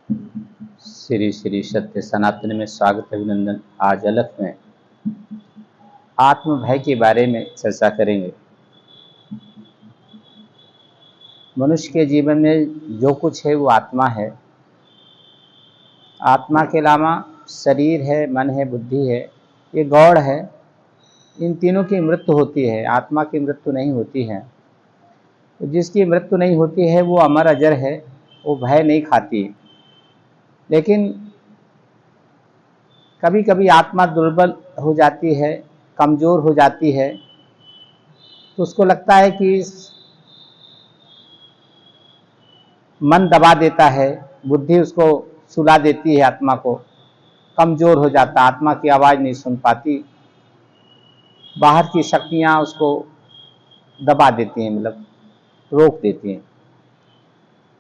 श्री श्री सत्य सनातन में स्वागत अभिनंदन। आज अलग में आत्म भय के बारे में चर्चा करेंगे। मनुष्य के जीवन में जो कुछ है वो आत्मा है। आत्मा के अलावा शरीर है, मन है, बुद्धि है, ये गौड़ है। इन तीनों की मृत्यु होती है, आत्मा की मृत्यु नहीं होती है। तो जिसकी मृत्यु नहीं होती है वो अमर अजर है, वो भय नहीं खाती। लेकिन कभी कभी आत्मा दुर्बल हो जाती है, कमज़ोर हो जाती है, तो उसको लगता है कि मन दबा देता है, बुद्धि उसको सुला देती है, आत्मा को कमज़ोर हो जाता, आत्मा की आवाज़ नहीं सुन पाती, बाहर की शक्तियाँ उसको दबा देती हैं, मतलब रोक देती हैं।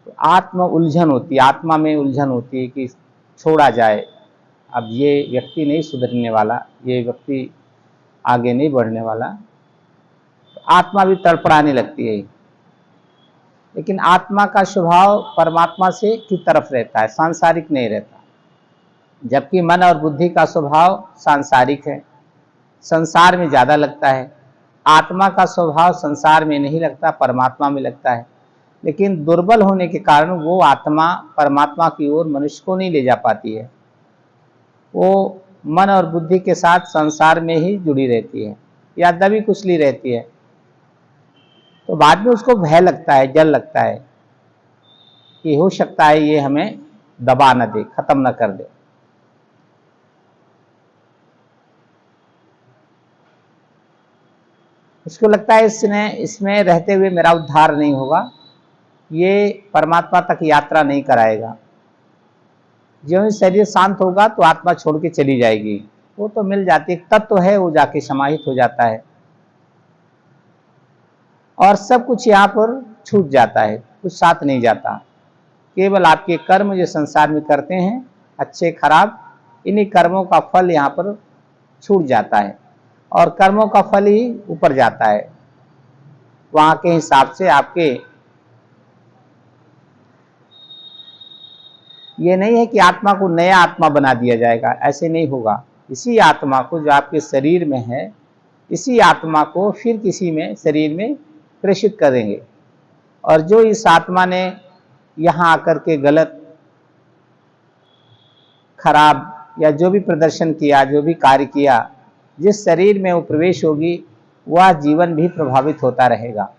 तो आत्म उलझन होती है, आत्मा में उलझन होती है कि छोड़ा जाए, अब ये व्यक्ति नहीं सुधरने वाला, ये व्यक्ति आगे नहीं बढ़ने वाला, तो आत्मा भी तड़पड़ाने लगती है। लेकिन आत्मा का स्वभाव परमात्मा से की तरफ रहता है, सांसारिक नहीं रहता। जबकि मन और बुद्धि का स्वभाव सांसारिक है, संसार में ज़्यादा लगता है। आत्मा का स्वभाव संसार में नहीं लगता, परमात्मा में लगता है। लेकिन दुर्बल होने के कारण वो आत्मा परमात्मा की ओर मनुष्य को नहीं ले जा पाती है, वो मन और बुद्धि के साथ संसार में ही जुड़ी रहती है या दबी कुचली रहती है। तो बाद में उसको भय लगता है, डर लगता है कि हो सकता है ये हमें दबा न दे, खत्म न कर दे। उसको लगता है इसमें रहते हुए मेरा उद्धार नहीं होगा, ये परमात्मा तक यात्रा नहीं कराएगा। जो शरीर शांत होगा तो आत्मा छोड़ के चली जाएगी, वो तो मिल जाती है, तत्व है, वो जाके समाहित हो जाता है और सब कुछ यहाँ पर छूट जाता है, कुछ साथ नहीं जाता। केवल आपके कर्म जो संसार में करते हैं, अच्छे खराब, इन्हीं कर्मों का फल यहाँ पर छूट जाता है और कर्मों का फल ही ऊपर जाता है। वहाँ के हिसाब से आपके ये नहीं है कि आत्मा को नया आत्मा बना दिया जाएगा, ऐसे नहीं होगा। इसी आत्मा को जो आपके शरीर में है, इसी आत्मा को फिर किसी में शरीर में प्रेषित करेंगे। और जो इस आत्मा ने यहाँ आकर के गलत, खराब या जो भी प्रदर्शन किया, जो भी कार्य किया, जिस शरीर में वो प्रवेश होगी वह जीवन भी प्रभावित होता रहेगा।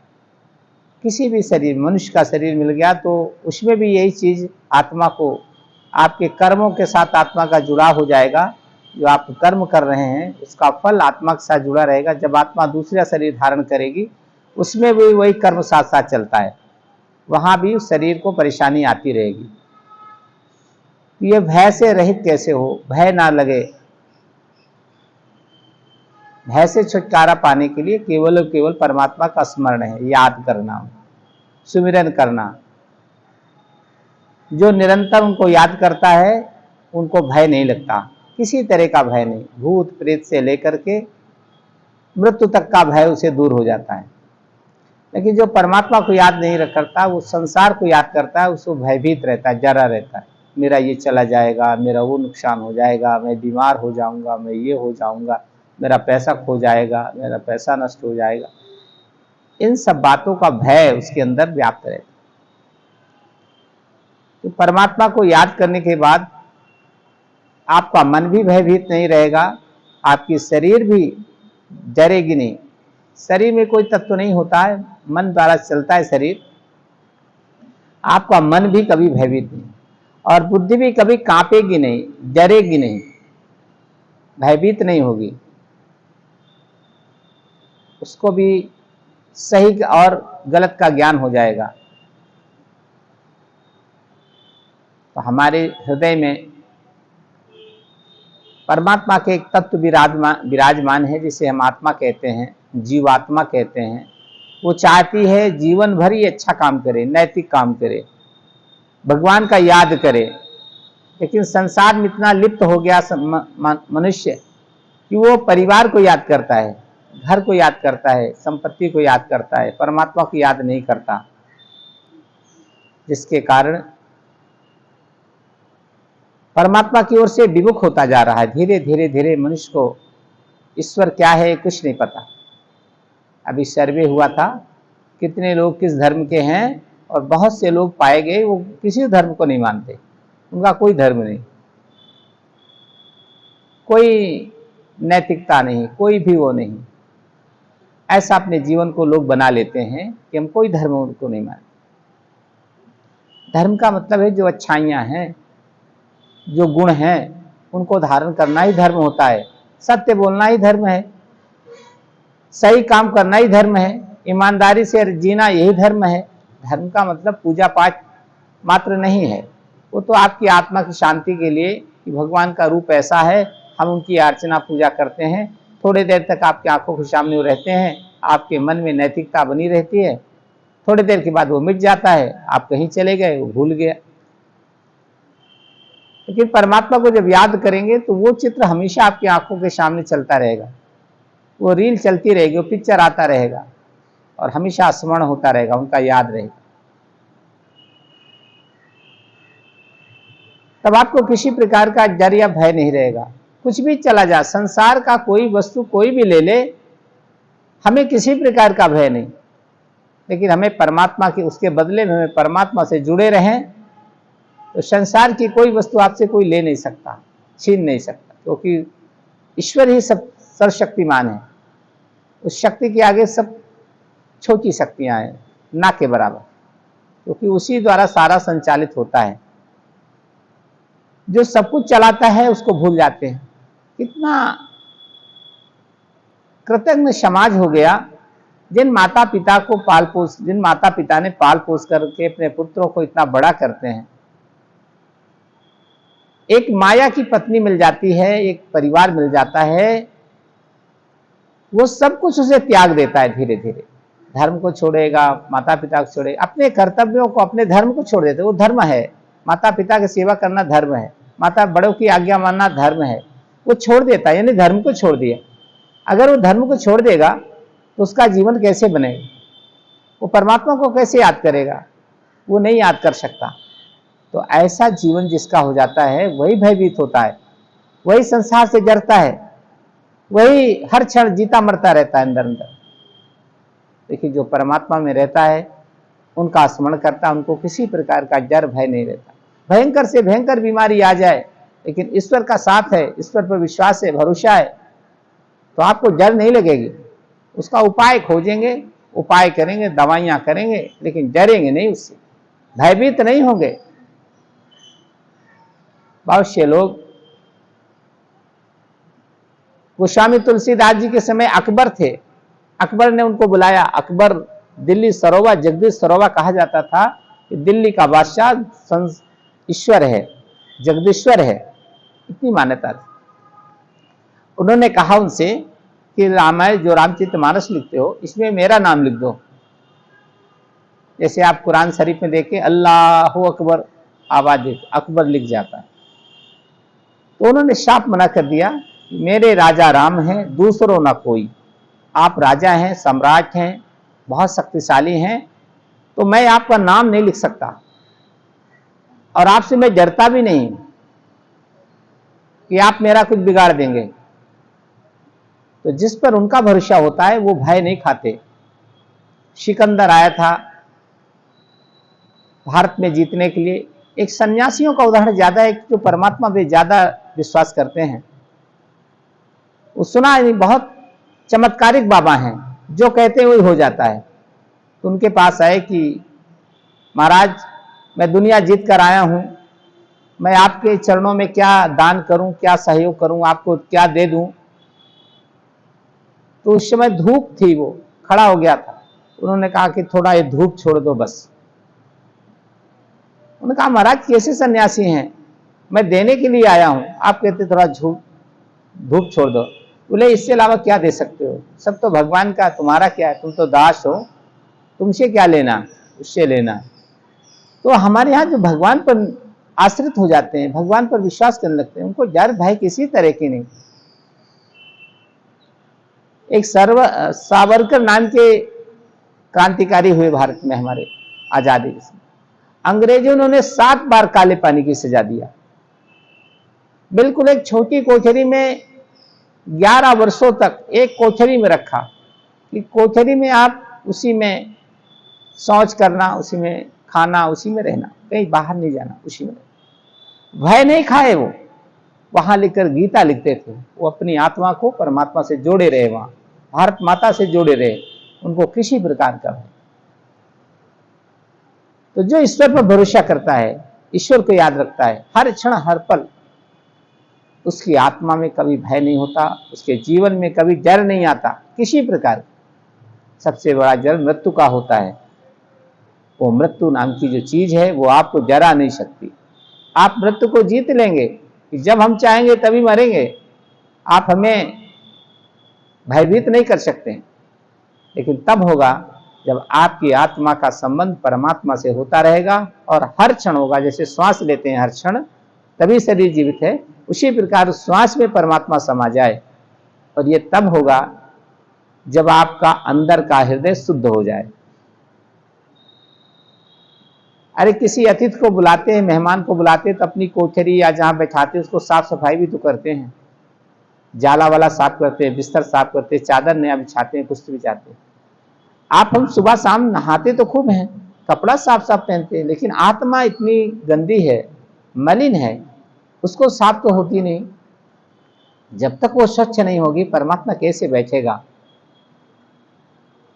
किसी भी शरीर, मनुष्य का शरीर मिल गया तो उसमें भी यही चीज़ आत्मा को, आपके कर्मों के साथ आत्मा का जुड़ाव हो जाएगा। जो आप कर्म कर रहे हैं उसका फल आत्मा के साथ जुड़ा रहेगा। जब आत्मा दूसरा शरीर धारण करेगी उसमें भी वही कर्म साथ साथ चलता है, वहाँ भी उस शरीर को परेशानी आती रहेगी। तो ये भय से रहित कैसे हो, भय ना लगे। भय से छुटकारा पाने के लिए केवल और केवल परमात्मा का स्मरण है, याद करना, सुमिरन करना। जो निरंतर उनको याद करता है उनको भय नहीं लगता, किसी तरह का भय नहीं। भूत प्रेत से लेकर के मृत्यु तक का भय उसे दूर हो जाता है। लेकिन जो परमात्मा को याद नहीं करता, वो संसार को याद करता है, उसको भयभीत रहता है, डरा रहता है, मेरा ये चला जाएगा, मेरा वो नुकसान हो जाएगा, मैं बीमार हो जाऊंगा, मैं ये हो जाऊंगा, मेरा पैसा खो जाएगा, मेरा पैसा नष्ट हो जाएगा। इन सब बातों का भय उसके अंदर व्याप्त रहता है। तो परमात्मा को याद करने के बाद आपका मन भी भयभीत नहीं रहेगा, आपकी शरीर भी डरेगी नहीं। शरीर में कोई तत्व नहीं होता है, मन द्वारा चलता है शरीर। आपका मन भी कभी भयभीत नहीं और बुद्धि भी कभी कांपेगी नहीं, डरेगी नहीं, भयभीत नहीं होगी। उसको भी सही और गलत का ज्ञान हो जाएगा। तो हमारे हृदय में परमात्मा के एक तत्व विराजमान है, जिसे हम आत्मा कहते हैं, जीवात्मा कहते हैं। वो चाहती है जीवन भर ही अच्छा काम करे, नैतिक काम करे, भगवान का याद करे। लेकिन संसार में इतना लिप्त हो गया मनुष्य कि वो परिवार को याद करता है, घर को याद करता है, संपत्ति को याद करता है, परमात्मा को याद नहीं करता। जिसके कारण परमात्मा की ओर से विमुख होता जा रहा है। धीरे धीरे धीरे मनुष्य को ईश्वर क्या है कुछ नहीं पता। अभी सर्वे हुआ था कितने लोग किस धर्म के हैं, और बहुत से लोग पाए गए वो किसी धर्म को नहीं मानते, उनका कोई धर्म नहीं, कोई नैतिकता नहीं, कोई भी वो नहीं। ऐसा अपने जीवन को लोग बना लेते हैं कि हम कोई धर्म को नहीं मानते। धर्म का मतलब है जो अच्छाइयाँ हैं, जो गुण हैं, उनको धारण करना ही धर्म होता है। सत्य बोलना ही धर्म है, सही काम करना ही धर्म है, ईमानदारी से जीना यही धर्म है। धर्म का मतलब पूजा पाठ मात्र नहीं है, वो तो आपकी आत्मा की शांति के लिए कि भगवान का रूप ऐसा है, हम उनकी अर्चना पूजा करते हैं, थोड़ी देर तक आपकी आंखों के सामने वो रहते हैं, आपके मन में नैतिकता बनी रहती है, थोड़ी देर के बाद वो मिट जाता है, आप कहीं चले गए, वो भूल गया। लेकिन परमात्मा को जब याद करेंगे तो वो चित्र हमेशा आपकी आंखों के सामने चलता रहेगा, वो रील चलती रहेगी, वो पिक्चर आता रहेगा और हमेशा स्मरण होता रहेगा, उनका याद रहेगा। तब आपको किसी प्रकार का डर या भय नहीं रहेगा। कुछ भी चला जा, संसार का कोई वस्तु कोई भी ले ले, हमें किसी प्रकार का भय नहीं। लेकिन हमें परमात्मा के उसके बदले में हमें परमात्मा से जुड़े रहें, तो संसार की कोई वस्तु आपसे कोई ले नहीं सकता, छीन नहीं सकता, क्योंकि ईश्वर ही सब सर्वशक्तिमान है। उस शक्ति के आगे सब छोटी शक्तियां हैं, ना के बराबर, क्योंकि उसी द्वारा सारा संचालित होता है। जो सब कुछ चलाता है उसको भूल जाते हैं। कितना कृतज्ञ समाज हो गया जिन माता पिता ने पाल पोस करके अपने पुत्रों को इतना बड़ा करते हैं। एक माया की पत्नी मिल जाती है, एक परिवार मिल जाता है, वो सब कुछ उसे त्याग देता है। धीरे धीरे धर्म को छोड़ेगा, माता पिता को छोड़ेगा, अपने कर्तव्यों को, अपने धर्म को छोड़ देते। वो धर्म है, माता पिता की सेवा करना धर्म है, माता बड़ों की आज्ञा मानना धर्म है, वो छोड़ देता है, यानी धर्म को छोड़ दिया। अगर वो धर्म को छोड़ देगा तो उसका जीवन कैसे बनेगा, वो परमात्मा को कैसे याद करेगा, वो नहीं याद कर सकता। तो ऐसा जीवन जिसका हो जाता है वही भयभीत होता है, वही संसार से डरता है, वही हर क्षण जीता मरता रहता है अंदर अंदर। देखिए जो परमात्मा में रहता है, उनका स्मरण करता है, उनको किसी प्रकार का डर भय नहीं रहता। भयंकर से भयंकर बीमारी आ जाए, लेकिन ईश्वर का साथ है, ईश्वर पर विश्वास है, भरोसा है, तो आपको डर नहीं लगेगी। उसका उपाय खोजेंगे, उपाय करेंगे, दवाइयां करेंगे, लेकिन डरेंगे नहीं, उससे भयभीत नहीं होंगे। बहुत से लोग, गोस्वामी तुलसीदास जी के समय अकबर थे, अकबर ने उनको बुलाया। अकबर दिल्ली सरोवा, जगदीश सरोवा कहा जाता था कि दिल्ली का बादशाह ईश्वर है, जगदीश्वर है, इतनी मान्यता थी। उन्होंने कहा उनसे कि रामायण जो रामचरितमानस लिखते हो इसमें मेरा नाम लिख दो। जैसे आप कुरान शरीफ में देखें अल्लाह अकबर, आवाज अकबर लिख जाता है। तो उन्होंने साफ मना कर दिया, मेरे राजा राम हैं, दूसरों ना कोई। आप राजा हैं, सम्राट हैं, बहुत शक्तिशाली हैं, तो मैं आपका नाम नहीं लिख सकता, और आपसे मैं डरता भी नहीं कि आप मेरा कुछ बिगाड़ देंगे। तो जिस पर उनका भरोसा होता है वो भय नहीं खाते। सिकंदर आया था भारत में जीतने के लिए। एक सन्यासियों का उदाहरण ज्यादा है जो परमात्मा पे ज्यादा विश्वास करते हैं। वो सुना है बहुत चमत्कारिक बाबा हैं, जो कहते हैं वही हो जाता है। तो उनके पास आए कि महाराज मैं दुनिया जीत कर आया हूं, मैं आपके चरणों में क्या दान करूं, क्या सहयोग करूं, आपको क्या दे दूं। तो उस समय धूप थी, वो खड़ा हो गया था। उन्होंने कहा कि थोड़ा ये धूप छोड़ दो बस। उन्होंने कहा महाराज कैसे सन्यासी हैं, मैं देने के लिए आया हूं, आप कहते थोड़ा धूप छोड़ दो। बोले इससे अलावा क्या दे सकते हो, सब तो भगवान का, तुम्हारा क्या है, तुम तो दास हो, तुमसे क्या लेना, उससे लेना। तो हमारे यहाँ जो भगवान पर आश्रित हो जाते हैं, भगवान पर विश्वास करने लगते हैं, उनको डर भय किसी तरह की नहीं। एक सावरकर नाम के क्रांतिकारी हुए भारत में हमारे आजादी के समय। अंग्रेजों ने 7 बार काले पानी की सजा दिया, बिल्कुल एक छोटी कोठरी में 11 वर्षों तक एक कोठरी में रखा कि कोठरी में आप उसी में शौच करना, उसी में खाना, उसी में रहना, कहीं बाहर नहीं जाना, उसी में रहना। भय नहीं खाए वो, वहां लिखकर गीता लिखते थे। वो अपनी आत्मा को परमात्मा से जोड़े रहे, वहां भारत माता से जोड़े रहे, उनको किसी प्रकार का भय। तो जो ईश्वर पर भरोसा करता है, ईश्वर को याद रखता है हर क्षण हर पल, उसकी आत्मा में कभी भय नहीं होता, उसके जीवन में कभी डर नहीं आता किसी प्रकार। सबसे बड़ा डर मृत्यु का होता है। वो मृत्यु नाम की जो चीज है वो आपको डरा नहीं सकती। आप मृत्यु को जीत लेंगे कि जब हम चाहेंगे तभी मरेंगे, आप हमें भयभीत नहीं कर सकते। लेकिन तब होगा जब आपकी आत्मा का संबंध परमात्मा से होता रहेगा और हर क्षण होगा। जैसे श्वास लेते हैं हर क्षण, तभी शरीर जीवित है, उसी प्रकार श्वास में परमात्मा समा जाए। और ये तब होगा जब आपका अंदर का हृदय शुद्ध हो जाए। अरे किसी अतिथि को बुलाते हैं, मेहमान को बुलाते हैं, तो अपनी कोठरी या जहां बैठाते हैं उसको साफ सफाई भी तो करते हैं, जाला वाला साफ करते हैं, बिस्तर साफ करते हैं, चादर नया बिछाते हैं, कुछ बिछाते हैं। आप हम सुबह शाम नहाते तो खूब हैं, कपड़ा साफ साफ पहनते हैं, लेकिन आत्मा इतनी गंदी है, मलिन है, उसको साफ तो होती नहीं। जब तक वो स्वच्छ नहीं होगी परमात्मा कैसे बैठेगा।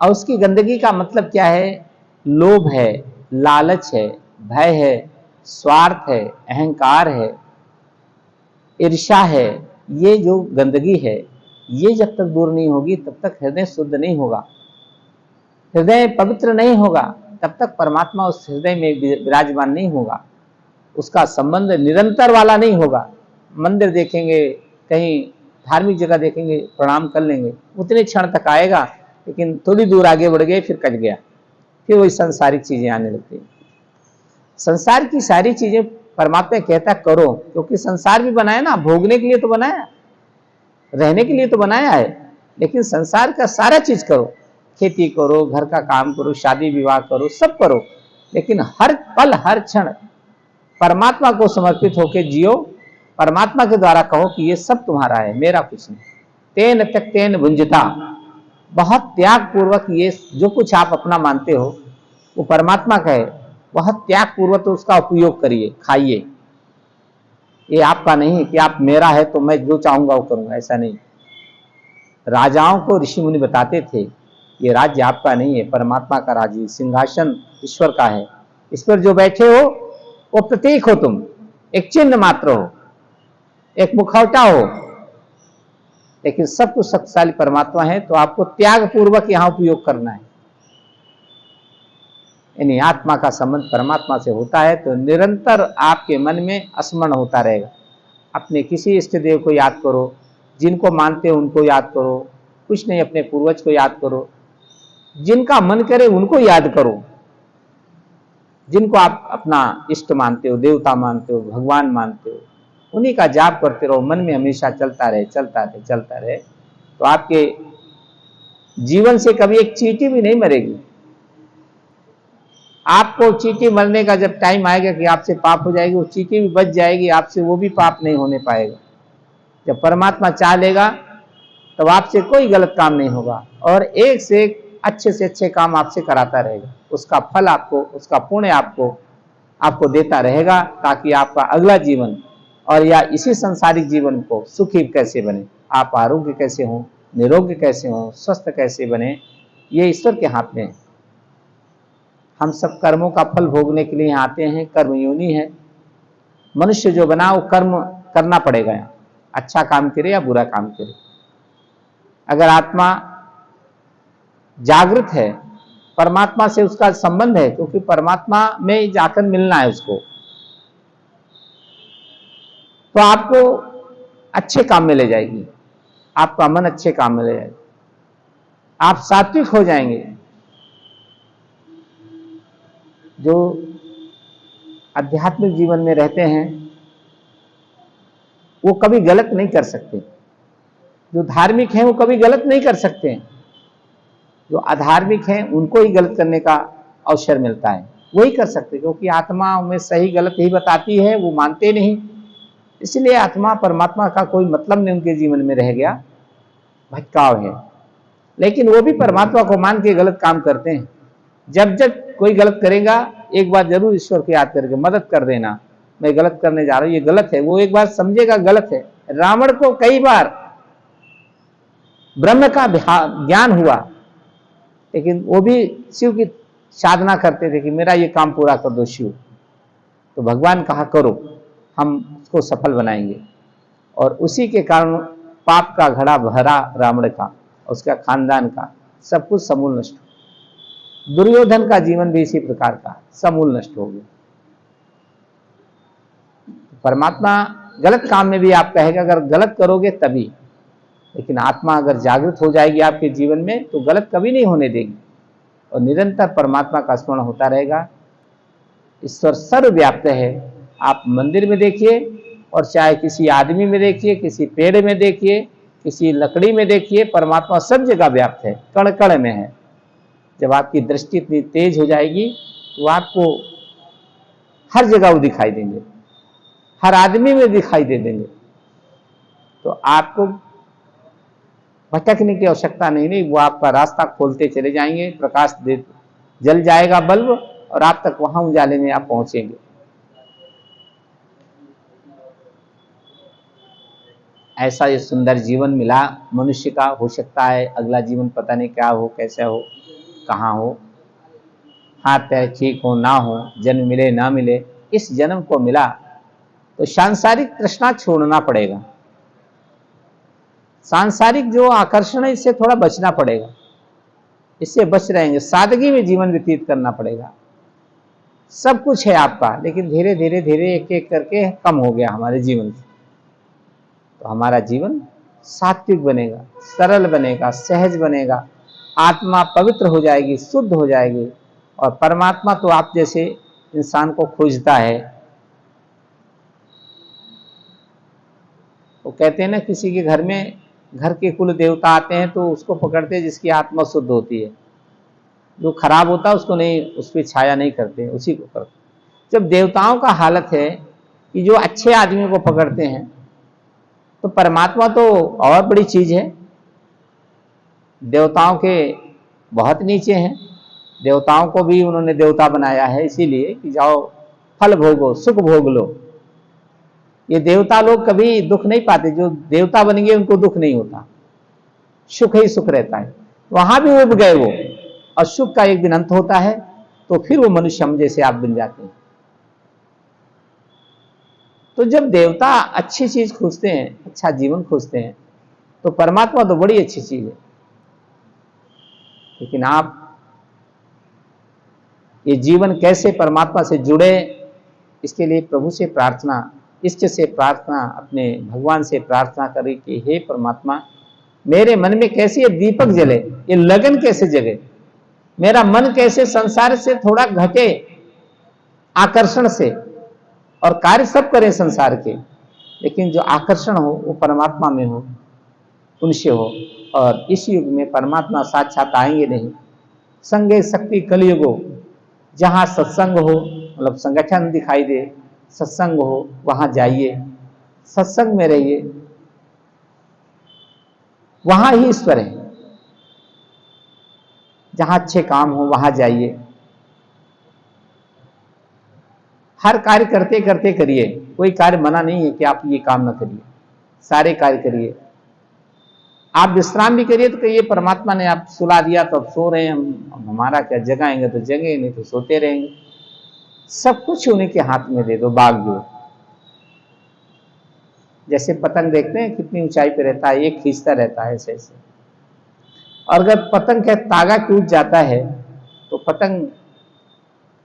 और उसकी गंदगी का मतलब क्या है? लोभ है, लालच है, भय है, स्वार्थ है, अहंकार है, ईर्ष्या है। ये जो गंदगी है, ये जब तक दूर नहीं होगी तब तक हृदय शुद्ध नहीं होगा, हृदय पवित्र नहीं होगा, तब तक परमात्मा उस हृदय में विराजमान नहीं होगा, उसका संबंध निरंतर वाला नहीं होगा। मंदिर देखेंगे, कहीं धार्मिक जगह देखेंगे, प्रणाम कर लेंगे, उतने क्षण तक आएगा, लेकिन थोड़ी दूर आगे बढ़ गए फिर कट गया, फिर वही सांसारिक चीजें आने लगती हैं। संसार की सारी चीजें परमात्मा कहता करो, क्योंकि संसार भी बनाया ना, भोगने के लिए तो बनाया, रहने के लिए तो बनाया है, लेकिन संसार का सारा चीज करो, खेती करो, घर का काम करो, शादी विवाह करो, सब करो, लेकिन हर पल हर क्षण परमात्मा को समर्पित होकर जियो। परमात्मा के द्वारा कहो कि ये सब तुम्हारा है, मेरा कुछ नहीं। तेन त्यक्तेन भुंजता, बहुत त्याग पूर्वक ये जो कुछ आप अपना मानते हो वो परमात्मा का है, बहुत त्याग पूर्वक तो उसका उपयोग करिए, खाइए। ये आपका नहीं है कि आप मेरा है तो मैं जो चाहूंगा वो करूंगा, ऐसा नहीं। राजाओं को ऋषि मुनि बताते थे ये राज्य आपका नहीं है, परमात्मा का राज्य, सिंहासन ईश्वर का है, इस पर जो बैठे हो वो प्रतीक हो, तुम एक चिन्ह मात्र हो, एक मुखौटा हो, लेकिन सब कुछ शक्तिशाली परमात्मा है। तो आपको त्याग पूर्वक यहां उपयोग करना है। यानी आत्मा का संबंध परमात्मा से होता है तो निरंतर आपके मन में स्मरण होता रहेगा। अपने किसी इष्ट देव को याद करो, जिनको मानते हो उनको याद करो, कुछ नहीं अपने पूर्वज को याद करो, जिनका मन करे उनको याद करो, जिनको आप अपना इष्ट मानते हो, देवता मानते हो, भगवान मानते हो, उन्हीं का जाप करते रहो, मन में हमेशा चलता रहे चलता रहे चलता रहे, तो आपके जीवन से कभी एक चींटी भी नहीं मरेगी। आपको चींटी मरने का जब टाइम आएगा कि आपसे पाप हो जाएगी, वो चींटी भी बच जाएगी आपसे, वो भी पाप नहीं होने पाएगा। जब परमात्मा चाह लेगा तब आपसे कोई गलत काम नहीं होगा और एक से एक अच्छे से अच्छे काम आपसे कराता रहेगा। उसका फल आपको, उसका पुण्य आपको देता रहेगा, ताकि आपका अगला जीवन और या इसी संसारिक जीवन को सुखी कैसे बने, आप आरोग्य कैसे हो, निरोग्य कैसे हो, स्वस्थ कैसे बने, ये ईश्वर के हाथ में है। हम सब कर्मों का फल भोगने के लिए आते हैं, कर्म योनि है। मनुष्य जो बना वो कर्म करना पड़ेगा, यहाँ अच्छा काम करे या बुरा काम करे। अगर आत्मा जागृत है, परमात्मा से उसका संबंध है, क्योंकि परमात्मा में जाकर मिलना है उसको, तो आपको अच्छे काम में ले जाएगी, आपका मन अच्छे काम में ले जाएगा, आप सात्विक हो जाएंगे। जो आध्यात्मिक जीवन में रहते हैं वो कभी गलत नहीं कर सकते, जो धार्मिक हैं वो कभी गलत नहीं कर सकते हैं, जो अधार्मिक हैं उनको ही गलत करने का अवसर मिलता है, वही कर सकते, क्योंकि आत्मा में सही गलत ही बताती है, वो मानते नहीं। इसलिए आत्मा परमात्मा का कोई मतलब नहीं उनके जीवन में रह गया, भटकाव है। लेकिन वो भी परमात्मा को मान के गलत काम करते हैं। जब जब कोई गलत करेगा एक बार जरूर ईश्वर को याद करके मदद कर देना, मैं गलत करने जा रहा हूं, ये गलत है। वो एक बार समझेगा गलत है। रावण को कई बार ब्रह्म का ज्ञान हुआ, लेकिन वो भी शिव की साधना करते थे कि मेरा ये काम पूरा कर दो शिव। तो भगवान कहा करो, हम उसको सफल बनाएंगे। और उसी के कारण पाप का घड़ा भरा रावण का, उसका खानदान का, सब कुछ समूल नष्ट। दुर्योधन का जीवन भी इसी प्रकार का समूल नष्ट हो गया। परमात्मा गलत काम में भी आप कहेगा अगर गलत करोगे तभी, लेकिन आत्मा अगर जागृत हो जाएगी आपके जीवन में तो गलत कभी नहीं होने देगी और निरंतर परमात्मा का स्मरण होता रहेगा। ईश्वर सर्वव्याप्त है। आप मंदिर में देखिए और चाहे किसी आदमी में देखिए, किसी पेड़ में देखिए, किसी लकड़ी में देखिए, परमात्मा सब जगह व्याप्त है, कण कण में है। जब आपकी दृष्टि इतनी तेज हो जाएगी तो आपको हर जगह वो दिखाई देंगे, हर आदमी में दिखाई दे देंगे। तो आपको भटकने की आवश्यकता नहीं, वो आपका रास्ता खोलते चले जाएंगे, प्रकाश दे जल जाएगा बल्ब और आप तक वहां उजाले में आप पहुंचेंगे। ऐसा ये सुंदर जीवन मिला मनुष्य का। हो सकता है अगला जीवन पता नहीं क्या हो, कैसा हो, कहाँ हो, हाथ पैर ठीक हो ना हो, जन्म मिले ना मिले। इस जन्म को मिला तो सांसारिक तृष्णा छोड़ना पड़ेगा, सांसारिक जो आकर्षण है इससे थोड़ा बचना पड़ेगा, इससे बच रहेंगे। सादगी में जीवन व्यतीत करना पड़ेगा। सब कुछ है आपका, लेकिन धीरे धीरे धीरे एक एक करके कम हो गया हमारे जीवन से। तो हमारा जीवन सात्विक बनेगा, सरल बनेगा, सहज बनेगा, आत्मा पवित्र हो जाएगी, शुद्ध हो जाएगी। और परमात्मा तो आप जैसे इंसान को खोजता है। वो कहते हैं ना, किसी के घर में घर के कुल देवता आते हैं तो उसको पकड़ते हैं जिसकी आत्मा शुद्ध होती है। जो खराब होता है उसको नहीं, उस पर छाया नहीं करते, उसी को करते। जब देवताओं का हालत है कि जो अच्छे आदमी को पकड़ते हैं, तो परमात्मा तो और बड़ी चीज है। देवताओं के बहुत नीचे हैं। देवताओं को भी उन्होंने देवता बनाया है इसीलिए कि जाओ फल भोगो, सुख भोग लो। ये देवता लोग कभी दुख नहीं पाते, जो देवता बन गए उनको दुख नहीं होता, सुख ही सुख रहता है। वहां भी उब गए वो, और सुख का एक दिन अंत होता है तो फिर वो मनुष्य हम जैसे आप बन जाते हैं। तो जब देवता अच्छी चीज खोजते हैं, अच्छा जीवन खोजते हैं, तो परमात्मा तो बड़ी अच्छी चीज है। लेकिन आप ये जीवन कैसे परमात्मा से जुड़े, इसके लिए प्रभु से प्रार्थना, इष्ट से प्रार्थना, अपने भगवान से प्रार्थना करें कि हे परमात्मा, मेरे मन में कैसे ये दीपक जले, ये लगन कैसे जगे, मेरा मन कैसे संसार से थोड़ा घटे आकर्षण से। और कार्य सब करें संसार के, लेकिन जो आकर्षण हो वो परमात्मा में हो, उनसे हो। और इस युग में परमात्मा साक्षात आएंगे नहीं। संगे शक्ति कलयुगो, जहां सत्संग हो, मतलब संगठन दिखाई दे, सत्संग हो, वहां जाइए, सत्संग में रहिए, वहां ही ईश्वर है। जहां अच्छे काम हो वहां जाइए। हर कार्य करते करते करिए, कोई कार्य मना नहीं है कि आप ये काम ना करिए, सारे कार्य करिए। आप विश्राम भी करिए तो कहिए परमात्मा ने आप सुला दिया तो अब सो रहे हैं हम, हमारा क्या, जगाएंगे तो जगे, नहीं तो सोते रहेंगे। सब कुछ उन्हीं के हाथ में दे दो, बागडोर। जैसे पतंग देखते हैं कितनी ऊंचाई पे रहता है, एक खींचता रहता है ऐसे ऐसे। और अगर पतंग का तागा टूट जाता है तो पतंग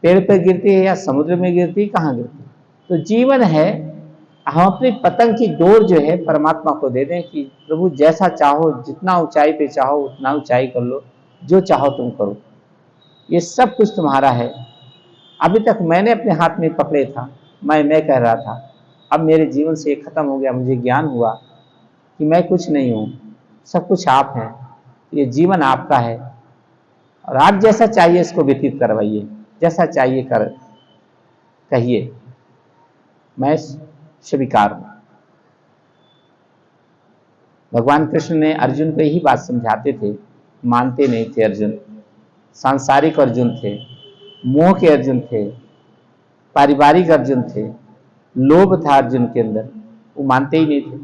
पेड़ पे गिरती है या समुद्र में गिरती है, कहाँ गिरती है? तो जीवन है, हम अपनी पतंग की डोर जो है परमात्मा को दे दें कि प्रभु जैसा चाहो, जितना ऊंचाई पे चाहो उतना ऊंचाई कर लो, जो चाहो तुम करो, ये सब कुछ तुम्हारा है। अभी तक मैंने अपने हाथ में पकड़े था, मैं कह रहा था, अब मेरे जीवन से ये खत्म हो गया, मुझे ज्ञान हुआ कि मैं कुछ नहीं हूं, सब कुछ आप हैं। ये जीवन आपका है और आप जैसा चाहिए इसको व्यतीत करवाइए, जैसा चाहिए कर कहिए, मैं स्वीकार हूं। भगवान कृष्ण ने अर्जुन को यही बात समझाते थे, मानते नहीं थे अर्जुन। सांसारिक अर्जुन थे, मोह के अर्जुन थे, पारिवारिक अर्जुन थे, लोभ था अर्जुन के अंदर, वो मानते ही नहीं थे।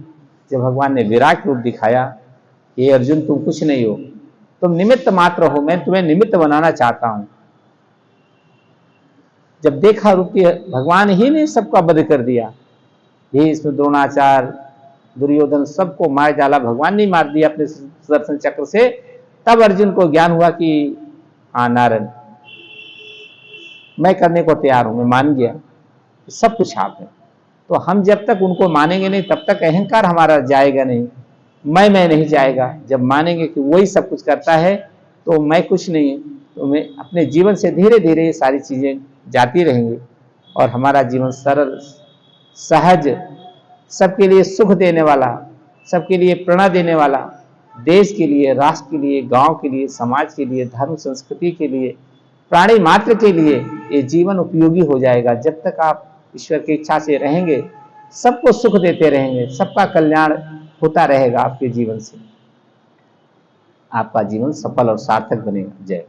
जब भगवान ने विराट रूप दिखाया, ये अर्जुन तुम कुछ नहीं हो, तुम निमित्त मात्र हो, मैं तुम्हें निमित्त बनाना चाहता हूं। जब देखा रूप कि भगवान ही ने सबका वध कर दिया, भीष्म, द्रोणाचार्य, दुर्योधन सबको मार डाला, भगवान ने मार दिया अपने सुदर्शन चक्र से, तब अर्जुन को ज्ञान हुआ कि हाँ नारायण, मैं करने को तैयार हूं, मैं मान गया, सब कुछ आप है। तो हम जब तक उनको मानेंगे नहीं, तब तक अहंकार हमारा जाएगा नहीं, मैं नहीं जाएगा। जब मानेंगे कि वही सब कुछ करता है तो मैं कुछ नहीं है, तो मैं अपने जीवन से धीरे धीरे ये सारी चीजें जाती रहेंगी और हमारा जीवन सरल, सहज, सबके लिए सुख देने वाला, सबके लिए प्रेरणा देने वाला, देश के लिए, राष्ट्र के लिए, गांव के लिए, समाज के लिए, धर्म संस्कृति के लिए, प्राणी मात्र के लिए ये जीवन उपयोगी हो जाएगा। जब तक आप ईश्वर की इच्छा से रहेंगे, सबको सुख देते रहेंगे, सबका कल्याण होता रहेगा आपके जीवन से, आपका जीवन सफल और सार्थक बनेगा। जय।